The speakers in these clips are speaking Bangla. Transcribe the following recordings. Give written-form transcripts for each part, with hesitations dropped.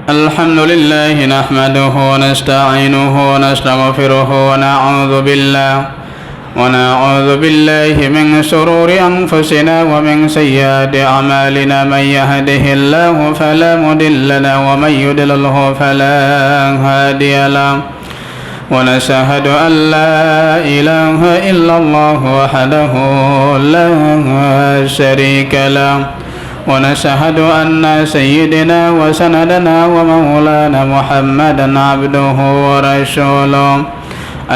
الحمد لله نحمده ونستعينه ونستغفره ونعوذ بالله من شرور أنفسنا ومن سيئات أعمالنا. من يهده الله فلا مضل له ومن يضلله فلا هادي له. ونشهد أن لا إله إلا الله وحده لا شريك له. ونشهد أن سيدنا وسندنا ومولانا محمدا عبده ورسوله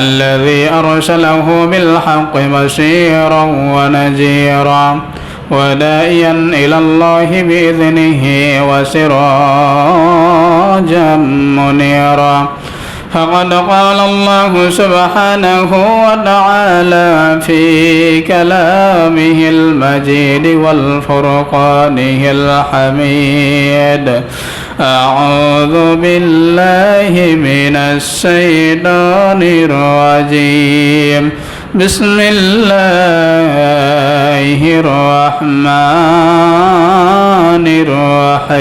الذي أرسله بالحق بشيرا ونذيرا وداعيا إلى الله بإذنه وسراجا منيرا. فقد قال الله سبحانه وتعالى في كلامه المجيد والفرقانه الحميد: أعوذ بالله من الشيطان الرجيم. بسم الله الرحمن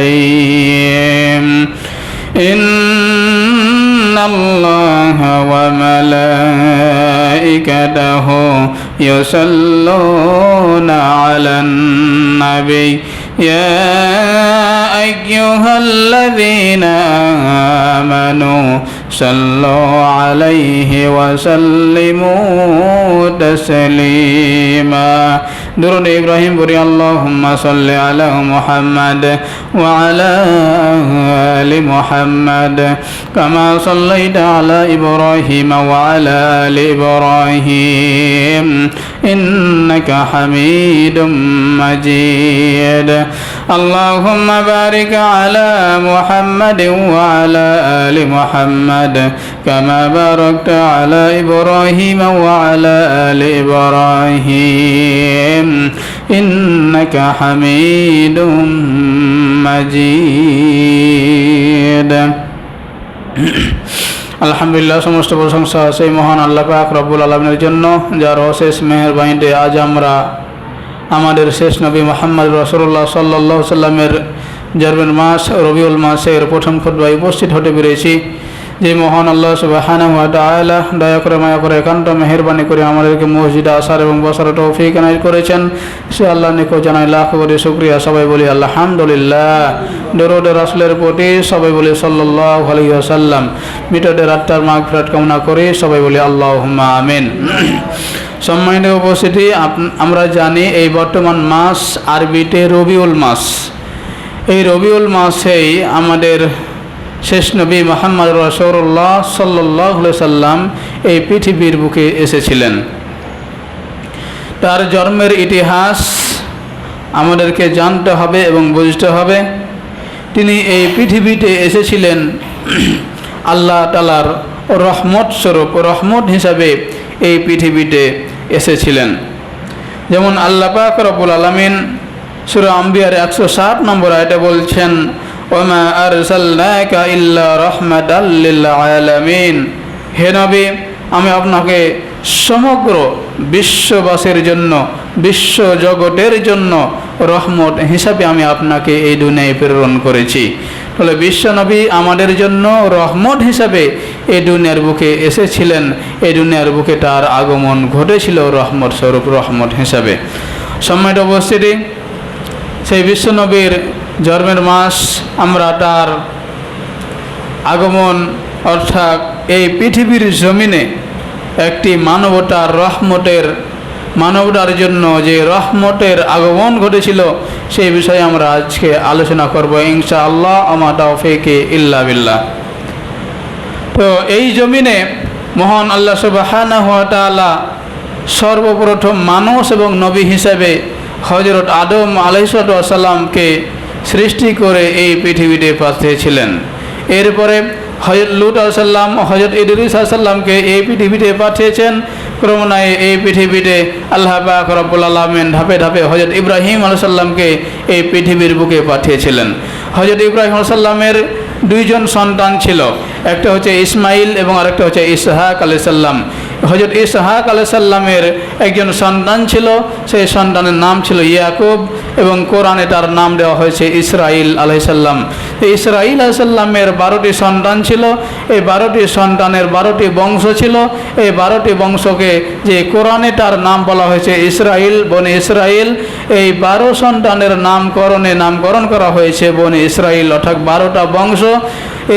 الرحيم. إن الله وملائكته يصلون على النبي يا أيها الذين آمنوا صلوا عليه وسلموا تسليما. درود إبراهيم بوري اللهم صل على محمد وعلى آل محمد كما صليت على إبراهيم وعلى آل إبراهيم إنك حميد مجيد. اللهم بارك على محمد وعلى آل محمد كما باركت على إبراهيم وعلى آل إبراهيم إنك حميد مجيد. আলহামদুলিল্লাহ, সমস্ত প্রশংসা সেই মহান আল্লাহ পাক রব্বুল আলামিনের জন্য, যার অশেষ মেহেরবানিতে আজ আমরা আমাদের শেষ নবী মুহাম্মদ রাসূলুল্লাহ সাল্লাল্লাহু আলাইহি সাল্লামের জন্মের মাস রবিউল মাসের প্রথম খুতবায় উপস্থিত হতে পেরেছি। যে মহান আল্লাহ সুবহানাহু ওয়া তাআলা দয়া করে মায়া করে একান্ত মেহেরবানি করে আমাদেরকে মসজিদে আসার এবং বসার তৌফিক এনায়েত করেছেন, সে আল্লাহর নিকট জানাই লাখ কোটি শুকরিয়া। সবাই বলি আলহামদুলিল্লাহ। দরুদ রাসূলের প্রতি সবাই বলি সাল্লাল্লাহু আলাইহি ওয়াসাল্লাম। মৃতদের আত্মার মাগফিরাত কামনা করে সবাই বলি আল্লাহুম্মা আমিন। সম্মানিত উপস্থিতি, আমরা জানি এই বর্তমান মাস আরবিতে রবিউল মাস। এই রবিউল মাসেই আমাদের শেষ নবী মুহাম্মদ রাসূলুল্লাহ সাল্লাল্লাহু আলাইহি সাল্লাম এই পৃথিবীর বুকে এসেছিলেন। তার জন্মের ইতিহাস আমাদেরকে জানতে হবে এবং বুঝতে হবে। তিনি এই পৃথিবীতে এসেছিলেন আল্লাহ তাআলার রহমত স্বরূপ, রহমত হিসাবে এই পৃথিবীতে এসেছিলেন। যেমন আল্লাহ পাক রব্বুল আলামিন সূরা আম্বিয়ার 107 নম্বর আয়াতে বলছেন, ওমা আরসালনাকা ইল্লা রাহমাতাল লিল আলামিন। হে নবী, আমি আপনাকে সমগ্র বিশ্ববাসীর জন্য, বিশ্ব জগতের জন্য রহমত হিসাবে আমি আপনাকে এই দুনিয়ায় প্রেরণ করেছি। তাহলে বিশ্বনবী আমাদের জন্য রহমত হিসাবে এই দুনিয়ার বুকে এসেছিলেন। এই দুনিয়ার বুকে তার আগমন ঘটেছিল রহমত স্বরূপ, রহমত হিসাবে। সম্মানিত উপস্থিতি, সেই বিশ্বনবীর জন্মের মাস আমরা তার আগমন অর্থাৎ এই পৃথিবীর জমিনে একটি মানবতার জন্য যে রহমতের আগমন ঘটেছিল সেই বিষয়ে আমরা আজকে আলোচনা করব ইনশাআল্লাহ। আমা তাওফীকি ইল্লা বিল্লাহ। তো এই জমিনে মহান আল্লাহ সুবহানাহু ওয়া তাআলা সর্বপ্রথম মানুষ এবং নবী হিসাবে হযরত আদম আলাইহিস সালামকে সৃষ্টি করে এই পৃথিবীতে পাঠিয়েছিলেন। এরপরে হযরত লূত আলাইহিস সালাম, হযরত ইদ্রিস আলাইহিস সালামকে এই পৃথিবীতে পাঠিয়েছেন। ক্রমান্বয়ে এই পৃথিবীতে আল্লাহ পাক রব্বুল আলামিন ধাপে ধাপে হযরত ইব্রাহিম আলাইহিস সালামকে এই পৃথিবীর বুকে পাঠিয়েছিলেন। হযরত ইব্রাহিম আলাইহিস সালামের দুইজন সন্তান ছিল, একটা হচ্ছে ইসমাইল এবং আরেকটা হচ্ছে ইসহাক আলাইহিস সালাম। হযরত ইসহাক আলাইহিস সালামের একজন সন্তান ছিল, সেই সন্তানের নাম ছিল ইয়াকুব, এবং কোরআনে তার নাম দেওয়া হয়েছে ইসরাইল আলাইহিস সালাম। এই ইসরাইল আলাইহিস সালামের 12টি সন্তান ছিল। এই 12টি সন্তানের 12টি বংশ ছিল। এই 12টি বংশকে যে কোরআনে তার নাম বলা হয়েছে ইসরাইল, বনে ইসরাইল, এই 12 সন্তানের নামকরণ করা হয়েছে বনে ইসরাইল, অর্থাৎ 12টা বংশ।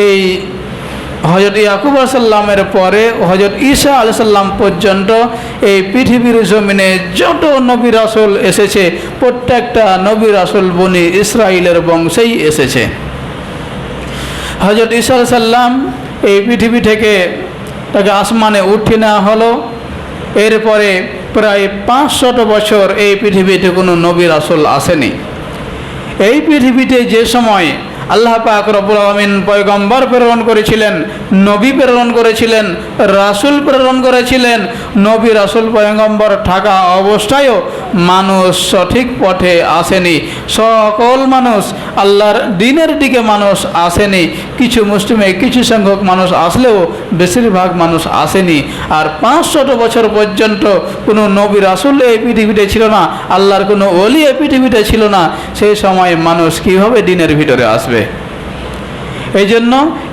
এই হযরত ইয়াকুব আলাইহিস সালামের পরে হযরত ঈসা আলাইহিস সালাম পর্যন্ত এই পৃথিবীর জমিনে যত নবী রাসূল এসেছে, প্রত্যেকটা নবী রাসূল বনি ইসরাইলের বংশেই এসেছে। হযরত ঈসা আলাইহিস সালাম এই পৃথিবী থেকে তাকে আসমানে উঠিয়ে নেওয়া হলো। এরপরে প্রায় 500 বছর এই পৃথিবীতে কোনো নবী রাসূল আসেনি। এই পৃথিবীতে যে সময় আল্লাহ পাক রব্বুল আলামিন পয়গম্বর প্রেরণ করেছিলেন, নবী প্রেরণ করেছিলেন, রাসূল প্রেরণ করেছিলেন, নবী রাসূল পয়গম্বর থাকা অবস্থায়ও মানুষ সঠিক পথে আসেনি। সকল মানুষ আল্লাহর দ্বীনের দিকে মানুষ আসেনি। কিছু মুসলিমে কিছু সংখ্যক মানুষ আসলেও বেশিরভাগ মানুষ আসেনি। আর 500 বছর পর্যন্ত কোনো নবী রাসূল এই পৃথিবীতে ছিল না, আল্লাহর কোনো ওলি এই পৃথিবীতে ছিল না। সেই সময় মানুষ কীভাবে দ্বীনের ভিতরে আসবে? এই জন্য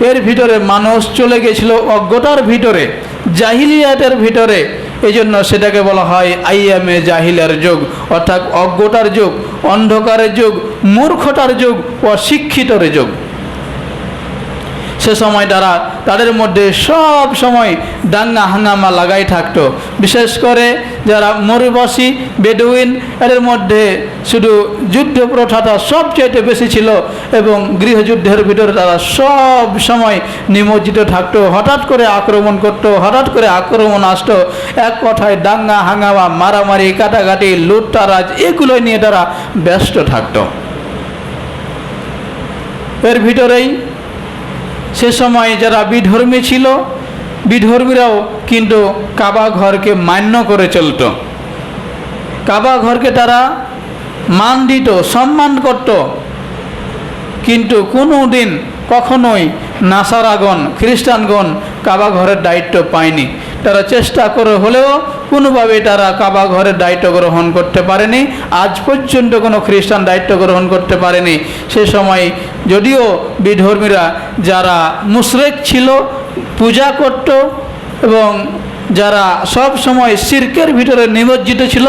এর ভিতরে মানুষ চলে গেছিল অজ্ঞতার ভিতরে, জাহিলিয়াতের ভিতরে। এই জন্য সেটাকে বলা হয় আইয়ামে জাহিলার যুগ, অর্থাৎ অজ্ঞতার যুগ, অন্ধকারের যুগ, মূর্খতার যুগ, অশিক্ষিতর যুগ। সে সময় তাদের মধ্যে সব সময় দাঙ্গা হাঙ্গামা লাগাই থাকতো। বিশেষ করে যারা মরুবাসী বেদুইন, এদের মধ্যে শুধু যুদ্ধ প্রথাটা সবচেয়ে বেশি ছিল, এবং গৃহযুদ্ধের ভিতরে তারা সব সময় নিমজ্জিত থাকতো। হঠাৎ করে আক্রমণ করতো, হঠাৎ করে আক্রমণ আসতো। এক কথায় দাঙ্গা হাঙ্গামা, মারামারি, কাটাকাটি, লুটতারাজ, এগুলো নিয়ে তারা ব্যস্ত থাকতো। এর ভিতরেই সে সময় যারা বিধর্মী ছিল, বিধর্মীরাও কিন্তু কাবা ঘরকে মান্য করে চলত। কাবা ঘরকে তারা মান দিত, সম্মান করত। কিন্তু কোনো দিন কখনোই নাসারাগণ, খ্রিস্টানগণ কাবা ঘরের দায়িত্ব পায়নি। তারা চেষ্টা করে হলেও কোনোভাবে তারা কাবা ঘরের দায়িত্ব গ্রহণ করতে পারেনি। আজ পর্যন্ত কোনো খ্রিস্টান দায়িত্ব গ্রহণ করতে পারেনি। সে সময় যদিও বিধর্মীরা যারা মুশরিক ছিল, পূজা করত, এবং যারা সব সময় শিরকের ভিতরে নিমজ্জিত ছিল,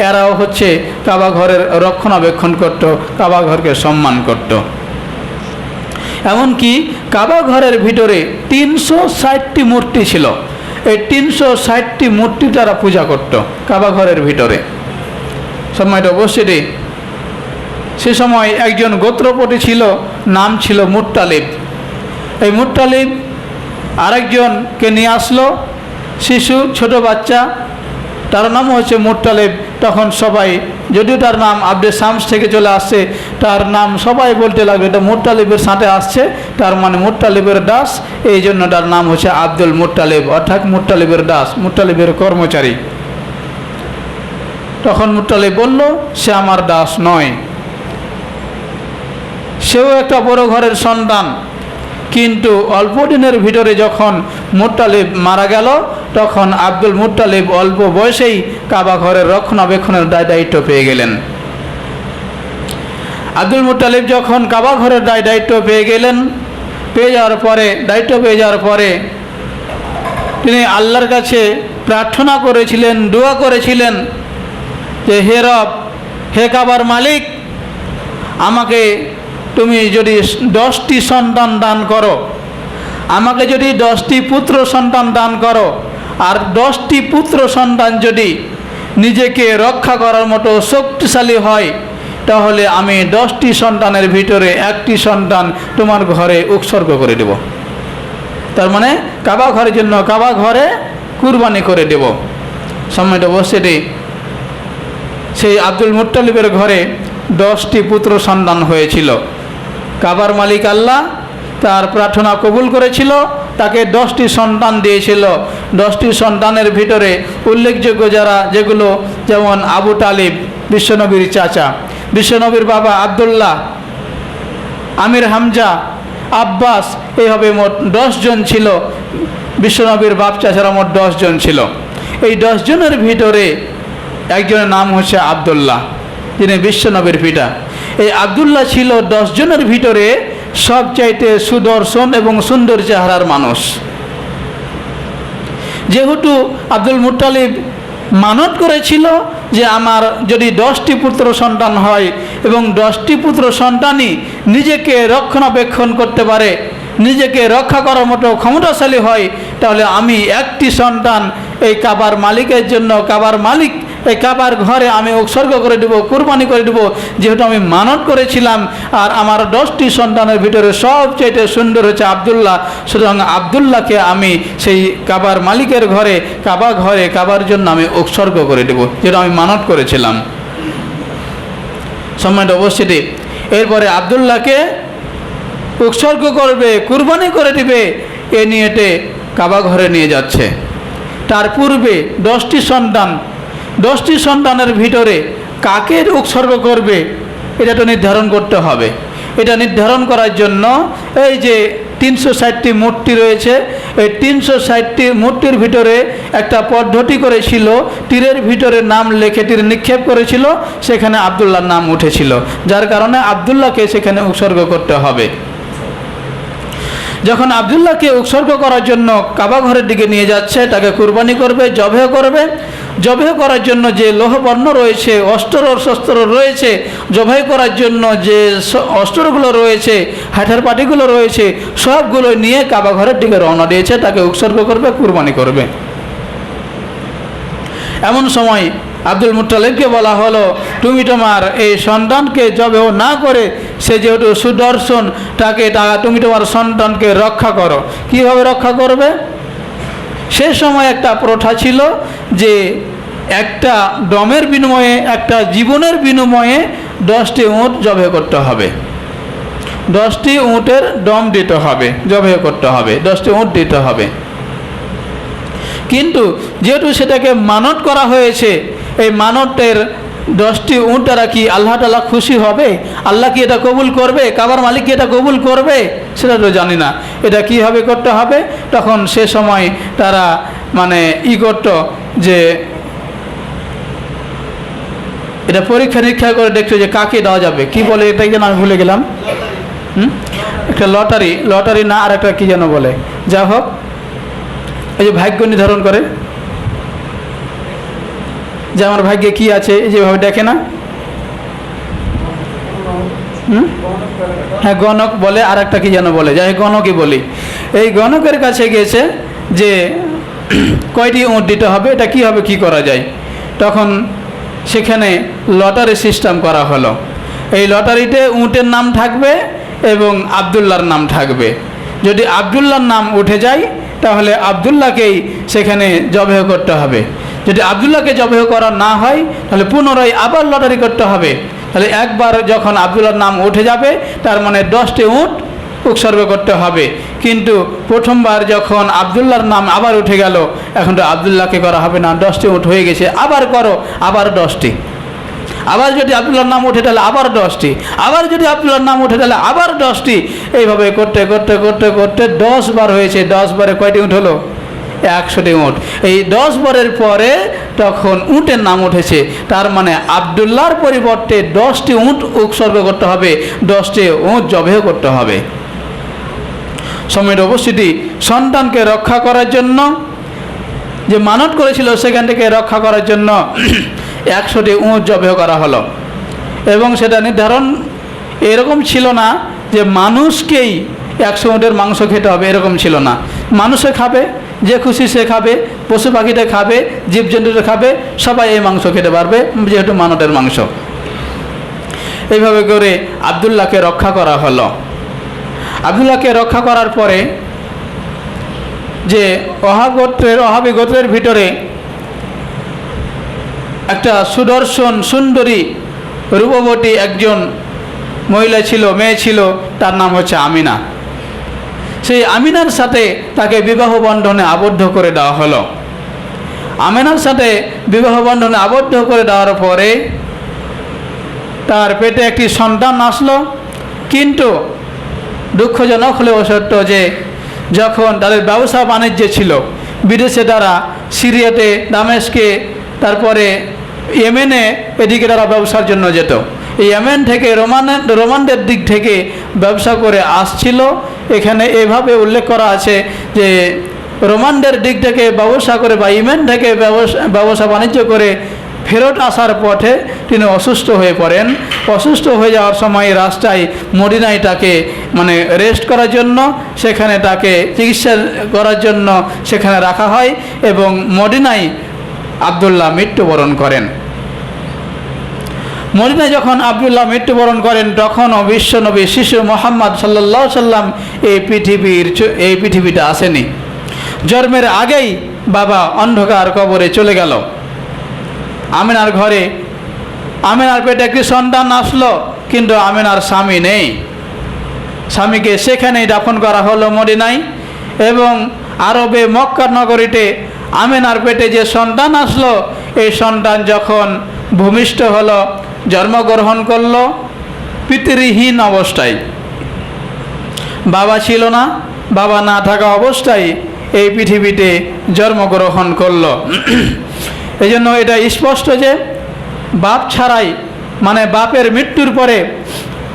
এরাও হচ্ছে কাবা ঘরের রক্ষণাবেক্ষণ করত, কাবা ঘরকে সম্মান করত। এমনকি কাবা ঘরের ভিতরে 360টি মূর্তি ছিল। এই 360টি মূর্তি তারা পূজা করত কাবা ঘরের ভিতরে। সময়টা অবশ্যই সে সময় একজন গোত্রপতি ছিল, নাম ছিল মুত্তালিব। এই মুত্তালিব আরেকজনকে নিয়ে আসলো, শিশু, ছোট বাচ্চা, তার নাম হচ্ছে মুত্তালিব। তখন সবাই, যদিও তার নাম আব্দে শামস থেকে চলে আসছে, তার নাম সবাই বলতে লাগলো এটা মুত্তালিবের সাথে আসছে, তার মানে মুত্তালিবের দাস। এই জন্য তার নাম হচ্ছে আব্দুল মুত্তালিব, অর্থাৎ মুত্তালিবের দাস, মুত্তালিবের কর্মচারী। তখন মুত্তালিব বলল সে আমার দাস নয়, সেও একটা বড় ঘরের সন্তান। কিন্তু অল্প দিনের ভিতরে যখন মুত্তালিব মারা গেল, তখন আব্দুল মুত্তালিব অল্প বয়সেই কাবা ঘরের রক্ষণাবেক্ষণের দায়িত্ব পেয়ে গেলেন। আব্দুল মুত্তালিব যখন কাবা ঘরের দায়িত্ব পেয়ে যাওয়ার পরে তিনি আল্লাহর কাছে প্রার্থনা করেছিলেন, দোয়া করেছিলেন যে হে রব, হে কাবার মালিক, আমাকে তুমি যদি 10টি সন্তান দান করো, আমাকে যদি 10টি পুত্র সন্তান দান করো, আর 10টি পুত্র সন্তান যদি নিজেকে রক্ষা করার মতো শক্তিশালী হয়, তাহলে আমি 10টি সন্তানের ভিতরে 1টি সন্তান তোমার ঘরে উৎসর্গ করে দেব। তার মানে কাবা ঘরের জন্য কাবা ঘরে কুরবানি করে দেব। সময়টা বসে সেই আব্দুল মুত্তালিবের ঘরে 10টি পুত্র সন্তান হয়েছিল। কাবার মালিক আল্লাহ তার প্রার্থনা কবুল করেছিল, তাকে 10টি সন্তান দিয়েছিল। 10টি সন্তানের ভিতরে উল্লেখযোগ্য যেগুলো, যেমন আবু তালিব, বিশ্বনবীর চাচা, বিশ্বনবীর বাবা আবদুল্লাহ, আমির হামজা, আব্বাস, এইভাবে মোট 10 জন ছিল। বিশ্বনবীর বাপ চাচারা মোট 10 জন ছিল। এই 10 জনের ভিতরে একজনের নাম হচ্ছে আব্দুল্লাহ, যিনি বিশ্বনবীর পিতা। এই আব্দুল্লাহ ছিল 10 জনের ভিতরে সবচাইতে সুদর্শন এবং সুন্দর চেহারার মানুষ। যেহেতু আব্দুল মুত্তালিব মানত করেছিল যে আমার যদি 10টি পুত্র সন্তান হয় এবং 10টি পুত্র সন্তানই নিজেকে রক্ষণাবেক্ষণ করতে পারে, নিজেকে রক্ষা করার মতো ক্ষমতাশালী হয়, তাহলে আমি একটি সন্তান এই কাবার মালিকের জন্য, কাবার মালিক এই কাবার ঘরে আমি উৎসর্গ করে দেব, কুরবানি করে দেব, যেহেতু আমি মানত করেছিলাম। আর আমার 10টি সন্তানের ভিতরে সবচেয়ে সুন্দর হচ্ছে আব্দুল্লাহ, সুতরাং আব্দুল্লাহকে আমি সেই কাবার মালিকের ঘরে, কাবা ঘরে, কাবার জন্য আমি উৎসর্গ করে দেব, যেটা আমি মানত করেছিলাম। সম্মানিত উপস্থিতি, এরপরে আব্দুল্লাহকে উৎসর্গ করবে, কুরবানি করে দিবে, এ নিয়েতে কাবা ঘরে নিয়ে যাচ্ছে। তার পূর্বে 10টি সন্তান, 10টি সন্তানের ভিতরে কাকে উৎসর্গ করবে এটা তো নির্ধারণ করতে হবে। এটা নির্ধারণ করার জন্য এই যে 360টি মূর্তি রয়েছে, এই 360টি মূর্তির ভিতরে একটা পদ্ধতি করেছিল, তীরের ভিতরে নাম লিখে তীর নিক্ষেপ করেছিল, সেখানে আব্দুল্লাহর নাম উঠেছিল, যার কারণে আব্দুল্লাহকে সেখানে উৎসর্গ করতে হবে। যখন আব্দুল্লাহকে উৎসর্গ করার জন্য কাবা ঘরের দিকে নিয়ে যাচ্ছে, তাকে কুরবানি করবে, জবেহ করবে। জবেহ করার জন্য যে লোহবর্ণ রয়েছে, অস্ত্র শস্ত্র রয়েছে, জবেহ করার জন্য যে অস্ত্রগুলো রয়েছে, হাঁটার পাটিগুলো রয়েছে, সবগুলো নিয়ে কাবা ঘরের দিকে রওনা দিয়েছে, তাকে উৎসর্গ করবে, কুরবানি করবে। এমন সময় আব্দুল মুত্তালিবকে বলা হলো, তুমি তোমার এই সন্তানকে জবেহ না করে, সে যেহেতু সুদর্শন, তুমি তোমার সন্তানকে রক্ষা করো। কীভাবে রক্ষা করবে? সে সময় একটা প্রথা ছিল যে একটা দমের বিনিময়ে, একটা জীবনের বিনিময়ে 10টি উট জবেহ করতে হবে, 10টি উটের দম দিতে হবে, জবেহ করতে হবে, 10টি উট দিতে হবে। কিন্তু যেহেতু সেটাকে মানত করা হয়েছে, এই মানতের 10টি উট দ্বারা কি আল্লাহ তাআলা খুশি হবে? আল্লাহ কি এটা কবুল করবে? কাবার মালিক কি এটা কবুল করবে? সেটা তো জানি না। এটা কীভাবে করতে হবে? তখন সে সময় তারা করত যে এটা পরীক্ষা নিরীক্ষা করে দেখছো যে কাকে দেওয়া যাবে, কি বলে এটাই যেন আমি ভুলে গেলাম। একটা লটারি না, আর একটা কী যেন বলে, যা হোক, এই যে ভাগ্য নির্ধারণ করে, যে আমার ভাগ্যে কি আছে, যেভাবে দেখে না, হ্যাঁ গণক বলে, আর একটা কি যেন বলে, যাই গণকই বলি। এই গণকের কাছে গেছে যে কয়টি উট দিতে হবে, এটা কীভাবে কি করা যায়। তখন সেখানে লটারি সিস্টেম করা হলো। এই লটারিতে উটের নাম থাকবে এবং আব্দুল্লাহর নাম থাকবে। যদি আব্দুল্লাহর নাম উঠে যায় তাহলে আব্দুল্লাহকেই সেখানে জবেহ করতে হবে। যদি আব্দুল্লাহকে জবেহ করা না হয় তাহলে পুনরায় আবার লটারি করতে হবে। তাহলে একবার যখন আব্দুল্লাহর নাম উঠে যাবে তার মানে 10টি উট উৎসর্গ করতে হবে। কিন্তু প্রথমবার যখন আব্দুল্লাহর নাম আবার উঠে গেল, এখন তো আব্দুল্লাহকে করা হবে না, 10টি উট হয়ে গেছে, আবার করো, আবার 10টি। আবার যদি আব্দুল্লাহর নাম ওঠে তাহলে আবার 10টি, আবার যদি আব্দুল্লাহর নাম ওঠে তাহলে আবার 10টি। এইভাবে করতে করতে করতে করতে 10 বার হয়েছে। 10 বারে কয়টি উট হলো? 100টি উট। এই 10 বারের পরে তখন উটের নাম উঠেছে, তার মানে আব্দুল্লাহর পরিবর্তে 10টি উট উৎসর্গ করতে হবে, 10টি উট জবেহ করতে হবে। সময়ের উপস্থিতি, সন্তানকে রক্ষা করার জন্য যে মানত করেছিল সেখান থেকে রক্ষা করার জন্য 100টি উট জবেহ করা হলো। এবং সেটা নির্ধারণ এরকম ছিল না যে মানুষকেই 100 উটের মাংস খেতে হবে, এরকম ছিল না। মানুষে খাবে, যে খুশি সে খাবে, পশু পাখিটা খাবে, জীবজন্তুটা খাবে, সবাই এই মাংস খেতে পারবে, যেহেতু মানতের মাংস। এইভাবে করে আব্দুল্লাহকে রক্ষা করা হলো। আব্দুল্লাহকে রক্ষা করার পরে যে ওহাবি গোত্রের ভিতরে একটা সুদর্শন সুন্দরী রূপবতী একজন মহিলা ছিল, মেয়ে ছিল, তার নাম হচ্ছে আমিনা। সেই আমিনার সাথে তাকে বিবাহ বন্ধনে আবদ্ধ করে দেওয়া হলো। আমিনার সাথে বিবাহ বন্ধনে আবদ্ধ করে দেওয়ার পরে তার পেটে একটি সন্তান আসলো। কিন্তু দুঃখজনক হলেও সত্য যে যখন তাদের ব্যবসা বাণিজ্য ছিল, বিদেশে তারা সিরিয়াতে, দামেস্কে, তারপরে ইয়েমেনে, এদিকে তারা ব্যবসার জন্য যেত। এই ইয়েমেন থেকে রোমানদের দিক থেকে ব্যবসা করে আসছিল। এখানে এভাবে উল্লেখ করা আছে যে রোমানদের দিক থেকে ব্যবসা করে বা ইয়েমেন থেকে ব্যবসা বাণিজ্য করে ফেরত আসার পথে তিনি অসুস্থ হয়ে পড়েন। অসুস্থ হয়ে যাওয়ার সময় রাস্তায় মদিনায় তাকে রেস্ট করার জন্য, সেখানে তাকে চিকিৎসা করার জন্য সেখানে রাখা হয় এবং মদিনায় আবদুল্লাহ মৃত্যুবরণ করেন। মদিনায় যখন আবদুল্লাহ মৃত্যুবরণ করেন তখনও বিশ্বনবী শিশু মোহাম্মদ সাল্লাল্লাহু আলাইহি সাল্লাম এই পৃথিবীতে আসেনি। জন্মের আগেই বাবা অন্ধকার কবরে চলে গেল। আমিনার ঘরে, আমিনার পেটে একটি সন্তান আসলো, কিন্তু আমিনার স্বামী নেই। স্বামীকে সেখানেই দাফন করা হলো মদিনায়। এবং আরবে মক্কা নগরীতে আমিনার পেটে যে সন্তান আসলো, এই সন্তান যখন ভূমিষ্ঠ হলো, জন্মগ্রহণ করলো পিতৃহীন অবস্থায়, বাবা ছিল না, বাবা না থাকা অবস্থায় এই পৃথিবীতে জন্মগ্রহণ করলো। এই জন্য এটা স্পষ্ট যে বাপ ছাড়াই, বাপের মৃত্যুর পরে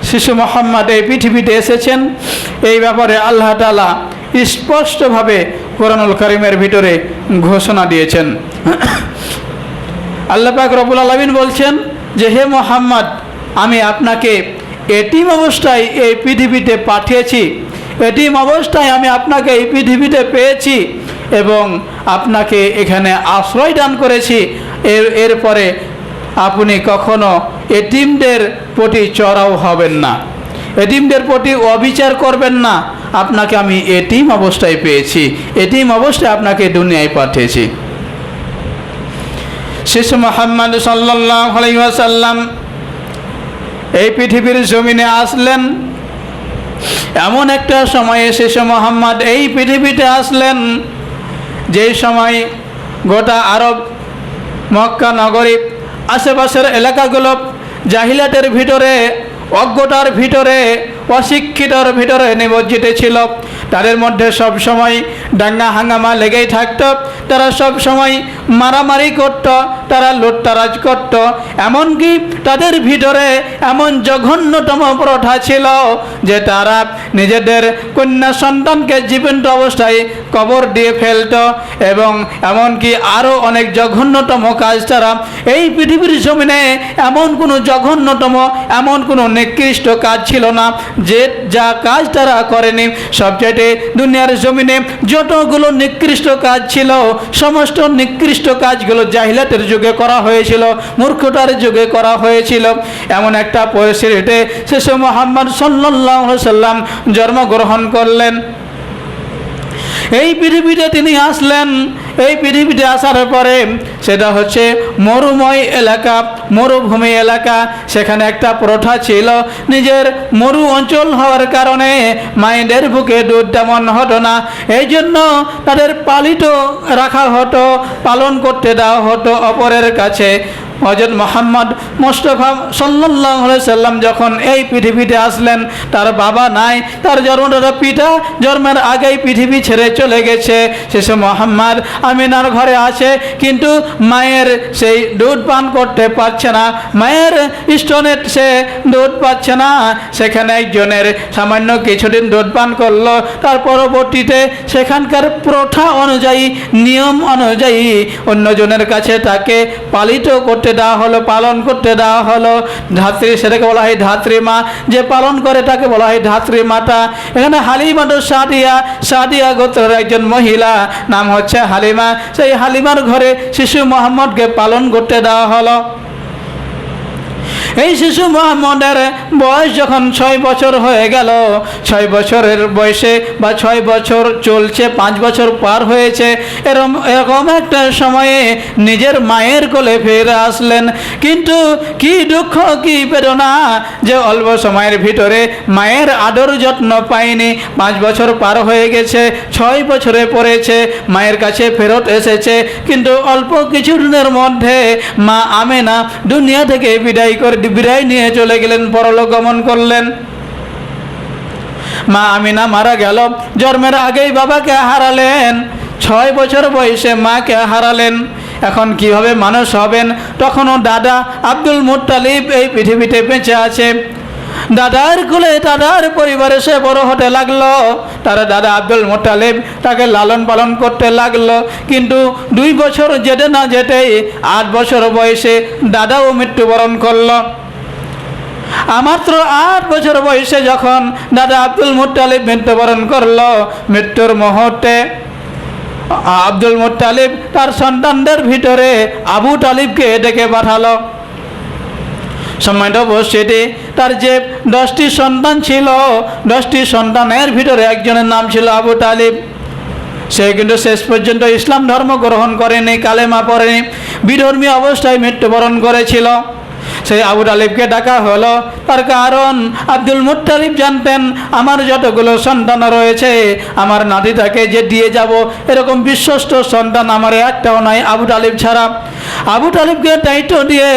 শিশু মোহাম্মদ এই পৃথিবীতে এসেছেন। এই ব্যাপারে আল্লাহ তাআলা স্পষ্টভাবে কোরআনুল কারীমের ভিতরে ঘোষণা দিয়েছেন। আল্লাহ পাক রব্বুল আলামিন বলছেন যে হে মোহাম্মদ, আমি আপনাকে এতিম অবস্থায় এই পৃথিবীতে পাঠিয়েছি, এতিম অবস্থায় আমি আপনাকে এই পৃথিবীতে পেয়েছি এবং আপনাকে এখানে আশ্রয় দান করেছি। এরপরে আপনি কখনো এতিমদের প্রতি চড়াও হবেন না, এতিমদের প্রতি অবিচার করবেন না। আপনাকে আমি এতিম অবস্থায় পেয়েছি, এতিম অবস্থায় আপনাকে দুনিয়ায় পাঠিয়েছি। শিশু মুহাম্মদ সাল্লাল্লাহু আলাইহি ওয়াসাল্লাম এই পৃথিবীর জমিনে আসলেন এমন একটা সময়ে, শিশু মুহাম্মদ এই পৃথিবীতে আসলেন যেই সময় গোটা আরব, মক্কা নগরী, আশেপাশের এলাকাগুলো জাহিলাতের ভিতরে, অজ্ঞতার ভিতরে, অশিক্ষিতর ভিতরে নিমজ্জিত ছিল। তাদের মধ্যে সব সময় দাঙ্গা হাঙ্গামা লেগেই থাকত। তারা সব সময় মারামারি করত, তারা লুটতারাজ করত। এমনকি তাদের ভিতরে এমন জঘন্যতম প্রথা ছিল যে তারা নিজেদের কন্যা সন্তানকে জীবন্ত অবস্থায় কবর দিয়ে ফেলত। এবং এমনকি আরও অনেক জঘন্যতম কাজ তারা এই পৃথিবীর জমিনে, এমন কোনো জঘন্যতম, এমন কোনো নিকৃষ্ট কাজ ছিল না যে যা কাজ তারা করেনি। সবচেয়ে দুনিয়ার জমিনে যতগুলো নিকৃষ্ট কাজ ছিল, সমস্ত নিকৃষ্ট কাজগুলো জাহিলাতের যুগে করা হয়েছিল, মূর্খতার যুগে করা হয়েছিল। এমন একটা পরিস্থিতিতে শিশু মুহাম্মদ সাল্লাল্লাহু আলাইহি ওয়াসাল্লাম জন্মগ্রহণ করলেন। এই পৃথিবীতে তিনি আসলেন। এই পৃথিবীতে আসার পরে সেটা হচ্ছে মরুময় এলাকা, মরুভূমি এলাকা। সেখানে একটা প্রথা ছিল, নিজের মরু অঞ্চল হওয়ার কারণে মায়েদের বুকে দুধ তেমন হতো না। এই জন্য তাদের পালিত রাখা হতো, পালন করতে দেওয়া হতো অপরের কাছে। হযরত মুহাম্মদ মুস্তাফা সাল্লাল্লাহু আলাইহি সাল্লাম যখন এই পৃথিবীতে আসলেন, তার বাবা নাই, তার জন্মদাতা পিতা জন্মের আগেই পৃথিবী ছেড়ে চলে গেছে। শিশু মুহাম্মদ আমিনার ঘরে আছে, কিন্তু মায়ের সেই দুধ পান করতে পারছে না, মায়ের স্তনে সে দুধ পাচ্ছে না। সেখানে একজনের সামান্য কিছুদিন দুধ পান করলো, তার পরবর্তীতে সেখানকার প্রথা অনুযায়ী, নিয়ম অনুযায়ী অন্যজনের কাছে তাকে পালিত করতে দেওয়া হলো, পালন করতে দেওয়া হলো। ধাত্রী, সেটাকে বলা হয় ধাত্রী মা। যে পালন করে তাকে বলা হয় ধাত্রী মাতা। এখানে হালিমাতু সাদিয়া, সাদিয়া গোত্রের একজন মহিলা, নাম হচ্ছে হালিমা। সেই হালিমার ঘরে শিশু মুহাম্মদকে পালন করতে দেওয়া হলো। এই শিশু মুহাম্মদের বয়স যখন 6 বছর হয়ে গেল, 6 বছরের বয়সে বা 6 বছর চলছে, 5 বছর পার হয়েছে, এরকম একটা সময়ে নিজের মায়ের কোলে ফিরে আসলেন। কিন্তু কি দুঃখ, কি বেদনা যে অল্প সময়ের ভিতরে মায়ের আদর যত্ন পায়নি। 5 বছর পার হয়ে গেছে, 6 বছরে পড়েছে, মায়ের কাছে ফেরত এসেছে, কিন্তু অল্প কিছুদিনের মধ্যে মা আমেনা দুনিয়া থেকে বিদায় নিয়ে চলে গেলেন, পরলোক গমন করলেন। মা আমিনা মারা গেল, জন্মের আগেই বাবাকে হারালেন। 6 বছর বয়সে মাকে হারালেন। এখন কিভাবে মানুষ হবেন? তখনও দাদা আব্দুল মুত্তালিব এই পৃথিবীতে বেঁচে আছে। দাদার কোলে দাদার পরিবারে সে বড় হতে লাগলো। তার দাদা আব্দুল মুত্তালিব তাকে লালন পালন করতে লাগলো। কিন্তু 2 বছর যেতে না যেতেই 8 বছর বয়সে দাদাও মৃত্যুবরণ করলো। মাত্র 8 বছর বয়সে যখন দাদা আব্দুল মুত্তালিব মৃত্যুবরণ করলো, মৃত্যুর মুহূর্তে আব্দুল মুত্তালিব তার সন্তানদের ভিতরে আবু তালিবকে ডেকে পাঠালো। সম্মানিত উপস্থিতি, তার যে 10টি সন্তান ছিল, 10টি সন্তানের ভিতরে একজনের নাম ছিল আবু তালিব। সে কিন্তু শেষ পর্যন্ত ইসলাম ধর্ম গ্রহণ করেনি, কালেমা পড়েনি, বিধর্মী অবস্থায় মৃত্যুবরণ করেছিল। সেই আবু তালিবকে ডাকা হলো। তার কারণ আব্দুল মুত্তালিব জানতেন আমার যতগুলো সন্তান রয়েছে, আমার নাতিটাকে যে দিয়ে যাব এরকম বিশ্বস্ত সন্তান আমার একটাও নাই আবু তালিব ছাড়া। আবু তালিবকে দায়িত্ব দিয়ে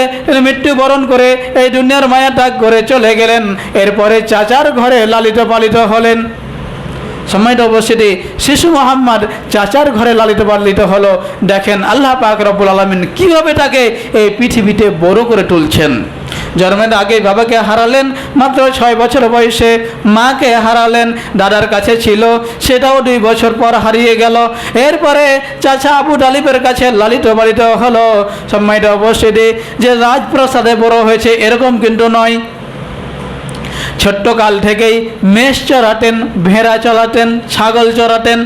মৃত্যুবরণ করে এই দুনিয়ার মায়া ত্যাগ করে চলে গেলেন। এরপরে চাচার ঘরে লালিত পালিত হলেন। সম্মানিত উপস্থিতি, শিশু মোহাম্মদ চাচার ঘরে লালিত পালিত হলো। দেখেন আল্লাহ পাক রব্বুল আলামিন কীভাবে তাকে এই পৃথিবীতে বড় করে তুলছেন। জন্মের আগে বাবাকে হারালেন, মাত্র 6 বছর বয়সে মাকে হারালেন। দাদার কাছে ছিল, সেটাও 2 বছর পর হারিয়ে গেল। এরপরে চাচা আবু তালিবের কাছে লালিত পালিত হলো। সম্মানিত উপস্থিতি, যে রাজপ্রাসাদে বড় হয়েছে এরকম কিন্তু নয়। ছোট্ট কাল থেকেই মেষ চড়াতেন, ভেড়া চড়াতেন, ছাগল চড়াতেন।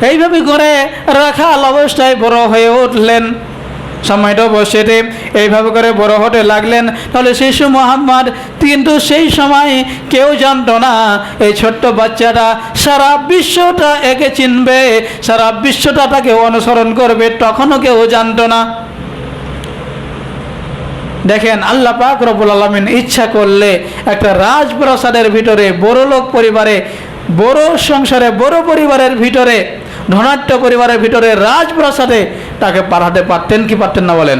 এইভাবে করে রাখাল অবস্থায় বড় হয়ে উঠলেন। সময়টা বসেতে এইভাবে করে বড় হতে লাগলেন। তাহলে শিশু মোহাম্মদ কিন্তু সেই সময় কেউ জানতো না এই ছোট্ট বাচ্চাটা সারা বিশ্বটা একে চিনবে, সারা বিশ্বটা তাকে অনুসরণ করবে, তখনও কেউ জানতো না। দেখেন আল্লাহ পাক রব্বুল আলামিন ইচ্ছা করলে একটা রাজপ্রাসাদের ভিতরে, বড় লোক পরিবারে, বড় সংসারে, বড় পরিবারের ভিতরে, ধনাঢ্য পরিবারের ভিতরে রাজপ্রাসাদে তাকে পাঠাতে পারতেন কি পারতেন না বলেন?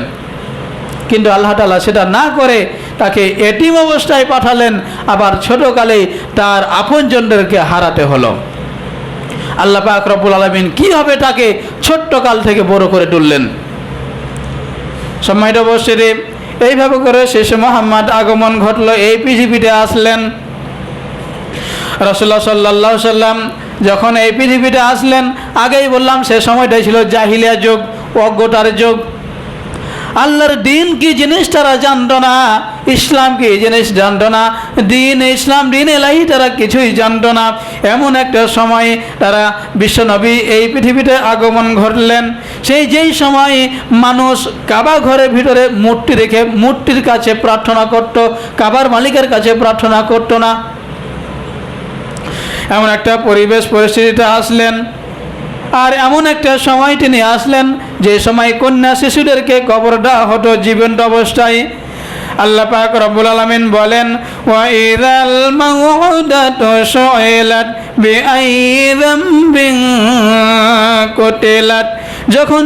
কিন্তু আল্লাহ তাআলা সেটা না করে তাকে এতিম অবস্থায় পাঠালেন। আবার ছোটকালেই তার আপনজনদেরকে হারাতে হলো। আল্লাহ পাক রব্বুল আলামিন কীভাবে তাকে ছোট্ট কাল থেকে বড় করে তুললেন। সম্মানিত উপস্থিতি, এইভাবে করে শিশু মোহাম্মদ আগমন ঘটল, এই পৃথিবীতে আসলেন। রাসূলুল্লাহ সাল্লাল্লাহু আলাইহি সাল্লাম যখন এই পৃথিবীতে আসলেন, আগেই বললাম সে সময়টাই ছিল জাহিলিয়া যুগ, অজ্ঞতার যুগ। আল্লাহর দিন কি জিনিস তারা জানতো না, ইসলাম কি জিনিস জানতো না, দিন ইসলাম, দিন এলাহি তারা কিছুই জানতো না। এমন একটা সময় তারা বিশ্বনবী এই পৃথিবীতে আগমন ঘটলেন। যেই সময় মানুষ কাবা ঘরের ভিতরে মূর্তি রেখে মূর্তির কাছে প্রার্থনা করত, কাবার মালিকের কাছে প্রার্থনা করতো না। এমন একটা পরিবেশ পরিস্থিতিতে আসলেন। আর এমন একটা সময় তিনি আসলেন যে সময় কন্যা শিশুদেরকে কবর দেওয়া হতো জীবন্ত অবস্থায়। আল্লাহ পাক রব্বুল আলামিন বলেন, ওয়া ইযাল মাউউদাতু সুইলাত বিআইয়ি যামবিন কুতিলাত। যখন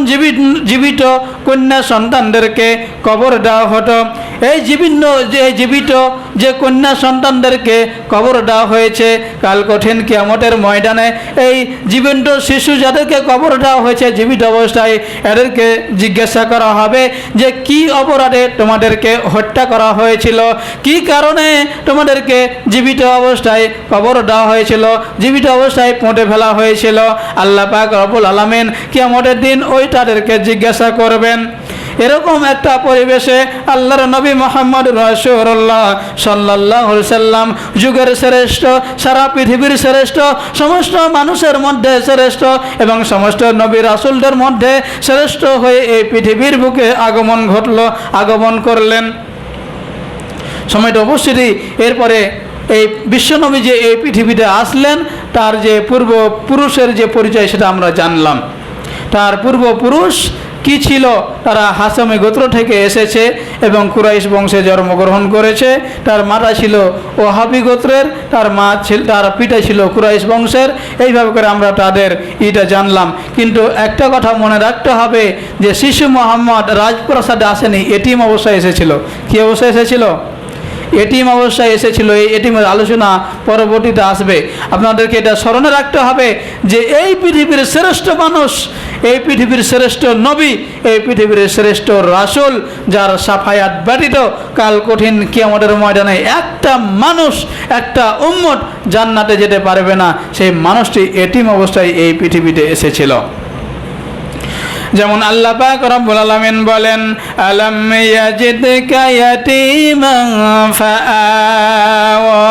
জীবিত কন্যা সন্তানদেরকে কবর দেওয়া হতো, এই জীবিত যে কন্যা সন্তানদেরকে কবর দেওয়া হয়েছে, কাল কঠিন কিয়ামতের ময়দানে এই জীবন্ত শিশু যাদেরকে কবর দেওয়া হয়েছে জীবিত অবস্থায়, এদেরকে জিজ্ঞাসা করা হবে যে কি অপরাধে তোমাদেরকে হত্যা করা হয়েছিল, কি কারণে তোমাদেরকে জীবিত অবস্থায় কবর দেওয়া হয়েছিল, জীবিত অবস্থায় পুঁতে ফেলা হয়েছিল। আল্লাহ পাক রব্বুল আলামিন কিয়ামতের দিন ওই তাদেরকে জিজ্ঞাসা করবেন। এরকম একটা পরিবেশে আল্লাহর নবী মুহাম্মদ রাসূলুল্লাহ সাল্লাল্লাহু আলাইহি সাল্লাম, যুগের শ্রেষ্ঠ, সারা পৃথিবীর শ্রেষ্ঠ, সমস্ত মানুষের মধ্যে শ্রেষ্ঠ এবং সমস্ত নবী রাসূলদের মধ্যে শ্রেষ্ঠ হয়ে এই পৃথিবীর বুকে আগমন করলেন। সময়টা উপস্থিতি। এরপরে এই বিশ্বনবী যে এই পৃথিবীতে আসলেন, তার যে পূর্বপুরুষের যে পরিচয় সেটা আমরা জানলাম। তার পূর্বপুরুষ কি ছিল? তারা হাশমি গোত্র থেকে এসেছে এবং কুরাইশ বংশে জন্মগ্রহণ করেছে। তার মাতা ছিল ওহাবি গোত্রের, তার পিতা ছিল কুরাইশ বংশের। এইভাবে করে আমরা তাদের এটা জানলাম। কিন্তু একটা কথা মনে রাখতে হবে যে শিশু মোহাম্মদ রাজপ্রাসাদে আসেনি, এতিম অবস্থায় এসেছিল। কি অবস্থায় এসেছিল? এটিম অবস্থায় এসেছিল। এই এটিমের আলোচনা পরবর্তীতে আসবে। আপনাদেরকে এটা স্মরণে রাখতে হবে যে এই পৃথিবীর শ্রেষ্ঠ মানুষ, এই পৃথিবীর শ্রেষ্ঠ নবী, এই পৃথিবীর শ্রেষ্ঠ রাসূল, যার সাফায়াত ব্যতীত কাল কঠিন কিয়ামতের ময়দানে একটা মানুষ, একটা উম্মত জান্নাতে যেতে পারবে না, সেই মানুষটি এটিম অবস্থায় এই পৃথিবীতে এসেছিল। যেমন আল্লাহ পাক রব্বুল আলামিন বলেন, আলাম ইয়াজিদকা ইয়াতীমান ফাআওয়া।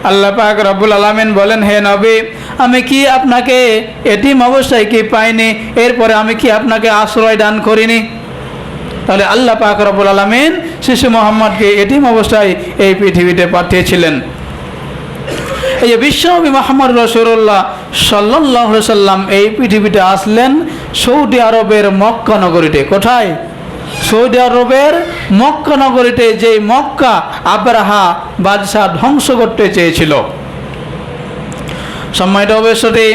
আল্লাহ পাক রব্বুল আলামিন বলেন, হে নবী, আমি কি আপনাকে এতিম অবস্থায় কি পাইনি, এরপরে আমি কি আপনাকে আশ্রয় দান করিনি? তাহলে আল্লাহ পাক রব্বুল আলামিন শিশু মোহাম্মদকে এতিম অবস্থায় এই পৃথিবীতে পাঠিয়েছিলেন। এই যে বিশ্বনবী মুহাম্মদ রাসূলুল্লাহ সাল্লাল্লাহু আলাইহি সাল্লাম এই পৃথিবীতে আসলেন সৌদি আরবের মক্কা নগরীতে। কোথায়? সৌদি আরবের মক্কা নগরীতে, যে মক্কা আবরাহা বাদশাহ ধ্বংস করতে চেয়েছিল। সম্মানিত উপস্থিতি,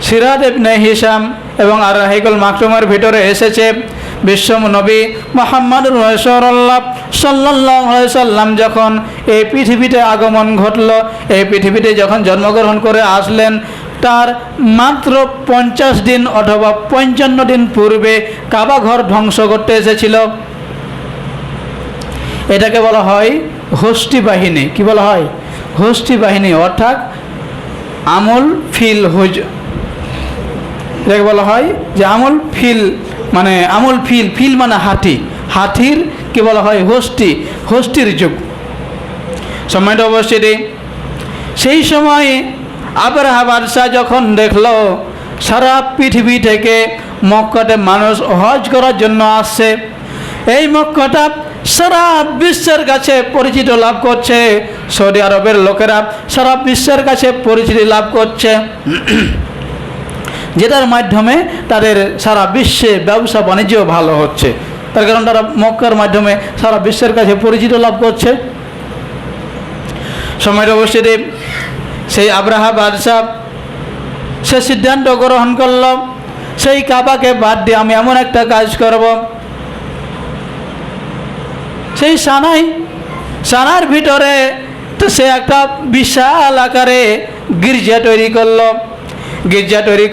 সিরাত ইবনে হিশাম এবং আর রাহিকুল মাকতুমের ভিতরে এসেছে বিশ্ব নবী মুহাম্মদুর রাসূলুল্লাহ সাল্লাল্লাহু আলাইহি সাল্লাম যখন এই পৃথিবীতে আগমন ঘটল, এই পৃথিবীতে যখন জন্মগ্রহণ করে আসলেন, তার মাত্র 50 দিন অথবা 55 দিন পূর্বে কাবা ঘর ধ্বংস করতে এসেছিল। এটাকে বলা হয় হস্তি বাহিনী। কি বলা হয়? হস্তি বাহিনী, অর্থাৎ আমল ফিল হুজ। এটাকে বলা হয় যে আমল ফিল, মানে আমল ফিল, ফিল মানে হাতি, হাতির কি বলা হয়? হস্তি, হস্তির যুগ। সম্মানিত উপস্থিতি, সেই সময় আবরাহা বাদশাহ যখন দেখলো সারা পৃথিবী থেকে মক্কাতে মানুষ হজ করার জন্য আসছে, এই মক্কাটা সারা বিশ্বের কাছে পরিচিতি লাভ করছে, সৌদি আরবের লোকেরা সারা বিশ্বের কাছে পরিচিতি লাভ করছে, যেটার মাধ্যমে তাদের সারা বিশ্বে ব্যবসা বাণিজ্য ভালো হচ্ছে। তার কারণ তারা মক্কার মাধ্যমে সারা বিশ্বের কাছে পরিচিতি লাভ করছে। সময়ের অবস্থিতি সেই আবরাহা বাদশাহ সে সিদ্ধান্ত গ্রহণ করল, সেই কাবাকে বাদ দিয়ে আমি এমন একটা কাজ করব। সেই সানার ভিতরে তো সে একটা বিশাল আকারে গির্জা তৈরি করলো। গির্জা তৈরি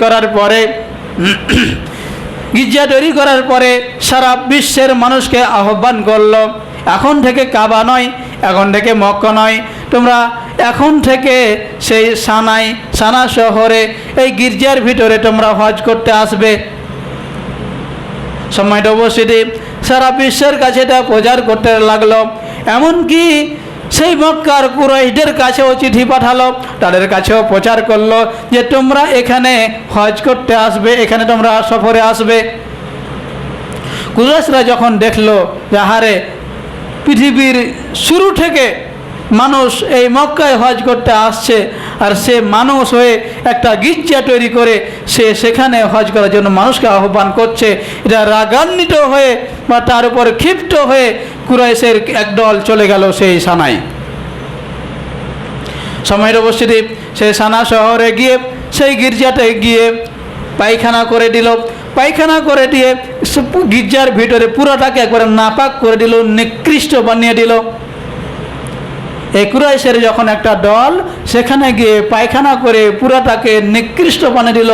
করার পরে সারা বিশ্বের মানুষকে আহ্বান করলো, এখন থেকে কাবা নয়, এখন থেকে মক্কা নয়, তোমরা এখন থেকে সেই সানা শহরে এই গির্জার ভিতরে তোমরা হজ করতে আসবে। সম্মানিত উপস্থিতি, সারা বিশ্বের কাছে এটা প্রচার করতে লাগলো। এমনকি সেই মক্কার কুরাইশদের কাছেও চিঠি পাঠালো, তাদের কাছেও প্রচার করলো যে তোমরা এখানে হজ করতে আসবে, এখানে তোমরা সফরে আসবে। কুরাইশরা যখন দেখলো যে হারে পৃথিবীর শুরু থেকে মানুষ এই মক্কায় হজ করতে আসছে, আর সে মানুষ হয়ে একটা গির্জা তৈরি করে সে সেখানে হজ করার জন্য মানুষকে আহ্বান করছে, এটা রাগান্বিত হয়ে বা তার উপর ক্ষিপ্ত হয়ে কুরাইশের একদল চলে গেল সেই সানায়। সময়ের উপস্থিতি সেই সানা শহরে গিয়ে সেই গির্জাতে গিয়ে পায়খানা করে দিল। পায়খানা করে দিয়ে গির্জার ভিতরে পুরোটাকে একবারে নাপাক করে দিল, নিকৃষ্ট বানিয়ে দিল। এই কুরাইশের যখন একটা দল সেখানে গিয়ে পায়খানা করে পুরাটাকে নিকৃষ্ট বানিয়ে দিল,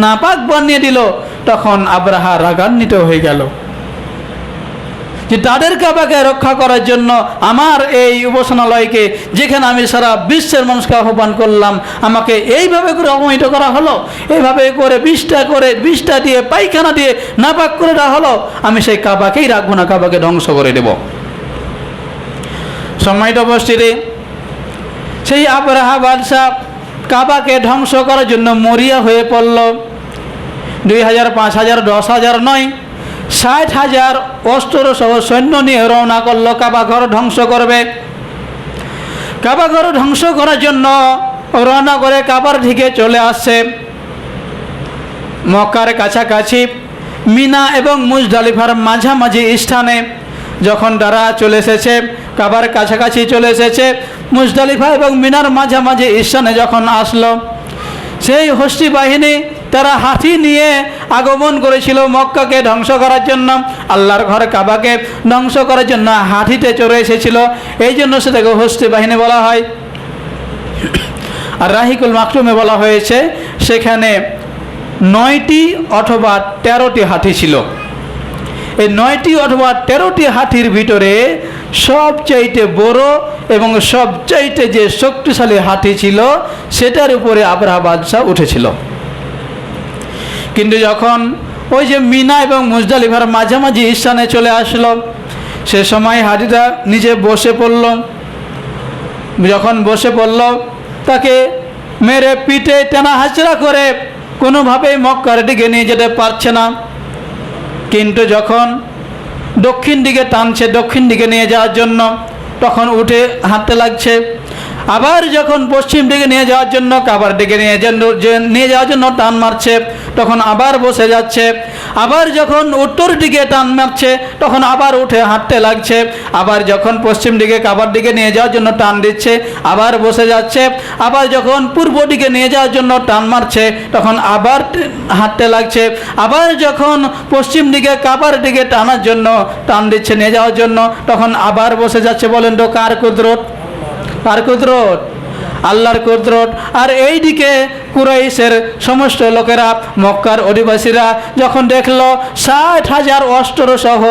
নাপাক বানিয়ে দিল, তখন আবরাহা রাগান্বিত হয়ে গেল যে তাদের কাবাকে রক্ষা করার জন্য আমার এই উপাসনালয়কে, যেখানে আমি সারা বিশ্বের মানুষকে আহ্বান করলাম, আমাকে এইভাবে করে অপমানিত করা হলো, এইভাবে করে 20টা দিয়ে পায়খানা দিয়ে নাপাক করে দেওয়া হলো, আমি সেই কাবাকেই রাখবো না, কাবাকে ধ্বংস করে দেব। সম্মানিত উপস্থিতি, সেই আবরাহা বাদশাহ কাবাকে ধ্বংস করার জন্য মরিয়া হয়ে পড়ল। 2000, 5000, 10,000 নয়, 60,000 অস্ত্র সহ সৈন্য নিয়ে রওনা করলো কাবা ঘর ধ্বংস করবে। কাবা ঘর ধ্বংস করার জন্য রওনা করে কাবার দিকে চলে আসছে। মক্কার কাছাকাছি মিনা এবং মুজদালিফার মাঝামাঝি স্থানে যখন তারা চলে এসেছে, কাবার কাছাকাছি চলে এসেছে, মুজদালিফা এবং মিনার মাঝামাঝি স্থানে যখন আসলো, সেই হস্তি বাহিনী তারা হাতি নিয়ে আগমন করেছিল মক্কাকে ধ্বংস করার জন্য, আল্লাহর ঘর কাবাকে ধ্বংস করার জন্য হাতিতে চড়ে এসেছিল। এই জন্য সেটাকে হস্তি বাহিনী বলা হয়। আর রাহিকুল মাকতুমে বলা হয়েছে সেখানে 9টি অথবা 13টি হাতি ছিল। এই 9টি অথবা 13টি হাতির ভিতরে সবচাইতে বড় এবং সবচাইতে যে শক্তিশালী হাতি ছিল সেটার উপরে আবরাহা বাদশাহ উঠেছিল। কিন্তু যখন ওই যে মিনা এবং মুজদালিফার মাঝামাঝি স্থানে চলে আসলো, সে সময় হাতিটা নিজে বসে পড়ল। যখন বসে পড়ল তাকে মেরে পিঠে টানা হাঁচড়া করে কোনোভাবেই মক্কার দিকে নিয়ে যেতে পারছে না। কিন্তু যখন দক্ষিণ দিকে টানছে, দক্ষিণ দিকে নিয়ে যাওয়ার জন্য, তখন উঠে হাঁটতে লাগছে। আবার যখন পশ্চিম দিকে নিয়ে যাওয়ার জন্য, কাবার দিকে নিয়ে যাওয়ার জন্য টান মারছে, তখন আবার বসে যাচ্ছে। আবার যখন উত্তর দিকে টান মারছে তখন আবার উঠে হাঁটতে লাগছে। আবার যখন পশ্চিম দিকে কাবার দিকে নিয়ে যাওয়ার জন্য টান দিচ্ছে আবার বসে যাচ্ছে। আবার যখন পূর্ব দিকে নিয়ে যাওয়ার জন্য টান মারছে তখন আবার হাঁটতে লাগছে। আবার যখন পশ্চিম দিকে কাবার দিকে টানার জন্য টান দিচ্ছে নিয়ে যাওয়ার জন্য, তখন আবার বসে যাচ্ছে। বলেন তো কার কুদরত? কার কুদরত? আল্লাহর কুদরত। আর এই দিকে কুরাইশের সমস্ত লোকেরা, মক্কার অধিবাসীরা যখন দেখলো 60,000 অস্ত্র সহ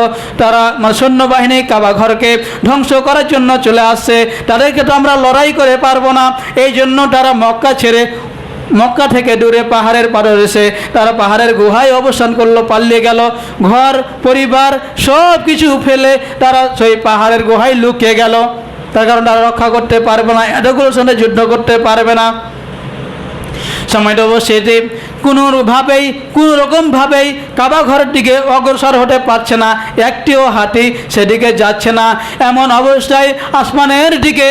তারা সৈন্যবাহিনী কাবা ঘরকে ধ্বংস করার জন্য চলে আসছে, তাদেরকে তো আমরা লড়াই করে পারবো না, এই জন্য তারা মক্কা ছেড়ে মক্কা থেকে দূরে পাহাড়ের পাড়ে এসে তারা পাহাড়ের গুহায় অবস্থান করলো, পালিয়ে গেল। ঘর পরিবার সব কিছু ফেলে তারা সেই পাহাড়ের গুহায় লুকিয়ে গেল। তার কারণ তারা রক্ষা করতে পারবে না, এতগুলোর সঙ্গে যুদ্ধ করতে পারবে না। সময়টা অবশ্যই কোনোভাবেই কোনোরকমভাবেই কাবা ঘরের দিকে অগ্রসর হতে পারছে না, একটিও হাতি সেদিকে যাচ্ছে না। এমন অবস্থায় আসমানের দিকে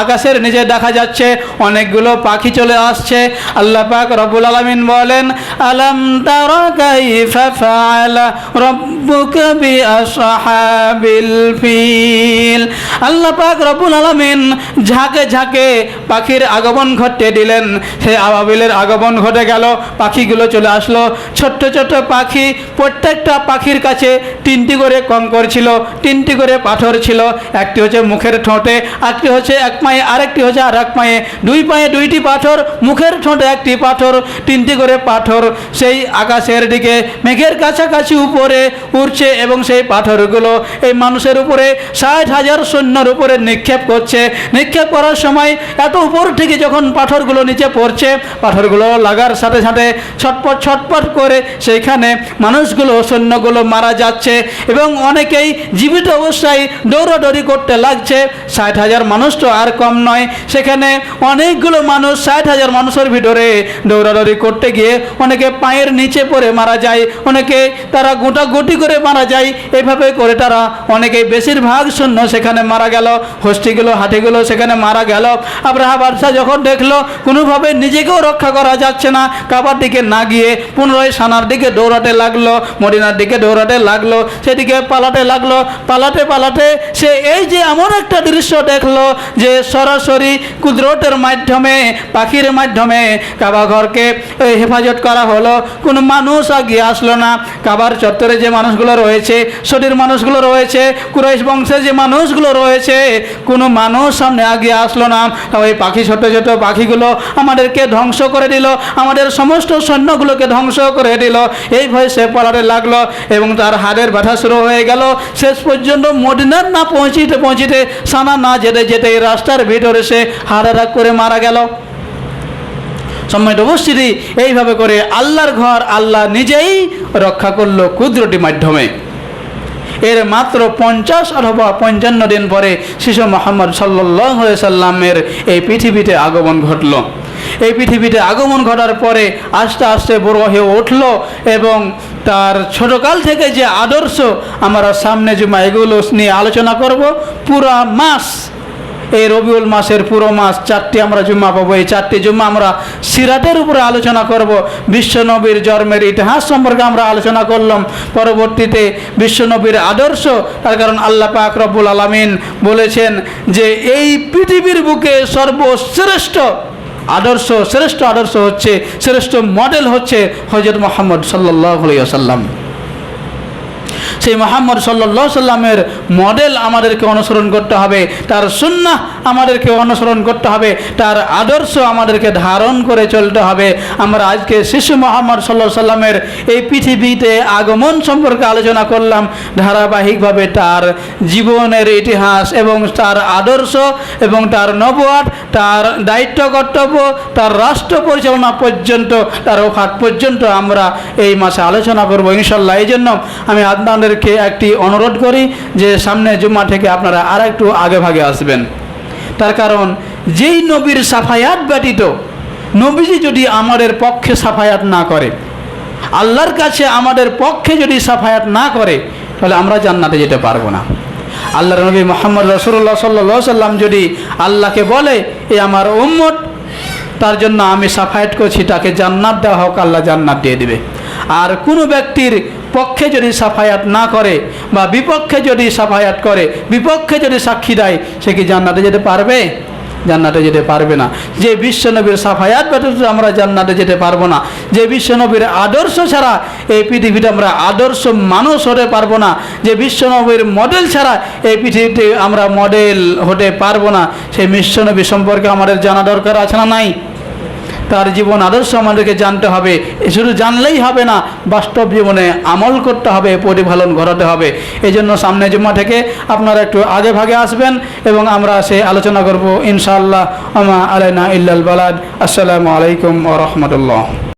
আকাশের নিচে দেখা যাচ্ছে অনেকগুলো পাখি চলে আসছে। আল্লাহ পাক রব্বুল আলামিন বলেন, আলাম তারা কাইফা ফাআলা রাব্বুকা বিআসহাবিল ফিল। আল্লাহ পাক রব্বুল আলামিন ঝাঁকে ঝাঁকে পাখির আগমন ঘটিয়ে দিলেন। সেই আবাবিলের আগমন ঘটে গেল, পাখিগুলো চলে আসলো। ছোট্ট ছোট্ট পাখি, প্রত্যেকটা পাখির কাছে 3টি করে কঙ্কর ছিল, 3টি করে পাথর ছিল। একটি হচ্ছে মুখের ঠোঁটে, একটি হচ্ছে এক পায়ে, আরেকটি হচ্ছে আর এক পায়ে। 2 পায়ে 2টি পাথর, মুখের ঠোঁটে 1টি পাথর, 3টি করে পাথর সেই আকাশের দিকে মেঘের কাছাকাছি উপরে উড়ছে এবং সেই পাথরগুলো এই মানুষের উপরে 60,000 সৈন্যর উপরে নিক্ষেপ করছে। নিক্ষেপ করার সময় এত উপর থেকে যখন পাথরগুলো নিচে পড়ছে, পাথরগুলো লাগার সাথে সাথে ছটপট ছটপট করে সেইখানে মানুষগুলো সৈন্যগুলো মারা যাচ্ছে এবং অনেকেই জীবিত অবস্থায় দৌড়াদৌড়ি করতে লাগছে। 60,000 মানুষ তো আর কম নয়, সেখানে অনেকগুলো মানুষ 60,000 মানুষের ভিতরে দৌড়াদৌড়ি করতে গিয়ে অনেকে পায়ের নিচে পড়ে মারা যায়, অনেকে তারা গোটাগুটি করে মারা যায়। এভাবে করে তারা অনেকেই বেশিরভাগ সৈন্য সেখানে মারা গেল, হস্তিগুলো হাতিগুলো সেখানে মারা গেল। আবরাহা বাদশাহ যখন দেখলো কোনোভাবে নিজেকেও রক্ষা করা যাচ্ছে না, কাবার দিকে না গিয়ে পুনরায় সানার দিকে দৌড়াতে লাগলো, মদিনার দিকে দৌড়াতে লাগলো, সেদিকে পালাতে লাগলো। পালাতে পালাতে সে এই যে এমন একটা দৃশ্য দেখলো যে সরাসরি কুদরতের মাধ্যমে, পাখির মাধ্যমে কাবা ঘরকে হেফাজত করা হলো। কোনো মানুষ আগিয়ে আসলো না। কাবার চত্বরে যে মানুষগুলো রয়েছে, সটির মানুষগুলো রয়েছে, কুরাইশ বংশের যে মানুষগুলো রয়েছে, কোনো মানুষ সামনে আগিয়ে আসলো না। ওই পাখি, ছোট ছোট পাখিগুলো আমাদেরকে ধ্বংস করে দিল, আমাদের সমস্ত সৈন্যগুলোকে ধ্বংস করে দিল। এই ভয়ে সে পালাতে লাগলো এবং তার হাড়ের ব্যথা শুরু হয়ে গেল। শেষ পর্যন্ত মদিনার না পৌঁছিতে সানা না যেতে যেতে রাস্তার ভিতরে সে হাড়ারাগ করে মারা গেল। সম্মানিত উপস্থিতি, এইভাবে করে আল্লাহর ঘর আল্লাহ নিজেই রক্ষা করলো কুদরতি মাধ্যমে। এর মাত্র 50 অথবা 55 দিন পরে শিশু মুহাম্মদ সাল্লাল্লাহু আলাইহি সাল্লামের এই পৃথিবীতে আগমন ঘটল। এই পৃথিবীতে আগমন ঘটার পরে আস্তে আস্তে বড় হয়ে উঠল এবং তার ছোটকাল থেকে যে আদর্শ আমরা সামনে জুমা এগুলো নিয়ে আলোচনা করব। পুরা মাস, এই রবিউল মাসের পুরো মাস 4টি আমরা জুম্মা পাবো। এই 4টি জুম্মা আমরা সিরাতের উপরে আলোচনা করব। বিশ্বনবীর জন্মের ইতিহাস সম্পর্কে আমরা আলোচনা করলাম। পরবর্তীতে বিশ্বনবীর আদর্শ, তার কারণ আল্লাহ পাক রব্বুল আলামিন বলেছেন যে এই পৃথিবীর বুকে সর্বশ্রেষ্ঠ আদর্শ, শ্রেষ্ঠ আদর্শ হচ্ছে, শ্রেষ্ঠ মডেল হচ্ছে হযরত মুহাম্মদ সাল্লাল্লাহু আলাইহি ওয়াসাল্লাম। সেই মুহাম্মদ সাল্লাল্লাহু আলাইহি সাল্লামের মডেল আমাদেরকে অনুসরণ করতে হবে, তার সুন্নাহ আমাদেরকে অনুসরণ করতে হবে, তার আদর্শ আমাদেরকে ধারণ করে চলতে হবে। আমরা আজকে শিশু মুহাম্মদ সাল্লাল্লাহু আলাইহি সাল্লামের এই পৃথিবীতে আগমন সম্পর্কে আলোচনা করলাম, ধারাবাহিকভাবে তার জীবনের ইতিহাস এবং তার আদর্শ এবং তার নবুয়াত, তার দায়িত্ব কর্তব্য, তার রাষ্ট্র পরিচালনা পর্যন্ত, তার ওফাত পর্যন্ত আমরা এই মাসে আলোচনা করব ইনশাআল্লাহ। এই জন্য আমি আপনাদেরকে একটি অনুরোধ করি যে সামনে জুম্মা থেকে আপনারা আর একটু আগে ভাগে আসবেন। তার কারণ যেই নবীর সাফায়াত ব্যতীত নবীজি যদি আমাদের পক্ষে সাফায়াত না করে, আল্লাহর কাছে আমাদের পক্ষে যদি সাফায়াত না করে, তাহলে আমরা জান্নাতে যেতে পারবো না। আল্লাহর নবী মুহাম্মদ রাসূলুল্লাহ সাল্লাল্লাহু আলাইহি ওয়াসাল্লাম যদি আল্লাহকে বলে এ আমার উম্মত, তার জন্য আমি সাফায়াত করছি, তাকে জান্নাত দেওয়া হোক, আল্লাহ জান্নাত দিয়ে দিবে। আর কোনো ব্যক্তির পক্ষে যদি সাফায়াত না করে বা বিপক্ষে যদি সাফায়াত করে, বিপক্ষে যদি সাক্ষী দেয়, সে কি জান্নাতে যেতে পারবে? জান্নাতে যেতে পারবে না। যে বিশ্বনবীর সাফায়াত ব্যতীত আমরা জান্নাতে যেতে পারবো না, যে বিশ্বনবীর আদর্শ ছাড়া এই পৃথিবীতে আমরা আদর্শ মানুষ হতে পারবো না, যে বিশ্বনবীর মডেল ছাড়া এই পৃথিবীতে আমরা মডেল হতে পারবো না, সেই বিশ্বনবী সম্পর্কে আমাদের জানা দরকার আছে না নাই? তার জীবন আদর্শ আমাদেরকে জানতে হবে। শুধু জানলেই হবে না, বাস্তব জীবনে আমল করতে হবে, প্রতিফলন ঘটাতে হবে। এই জন্য সামনে জুম্মা থেকে আপনারা একটু আগে ভাগে আসবেন এবং আমরা সে আলোচনা করব ইনশাআল্লাহ। আমা আলাইনা ইল্লাল বালাদ। আসসালামু আলাইকুম ওয়া রাহমাতুল্লাহ।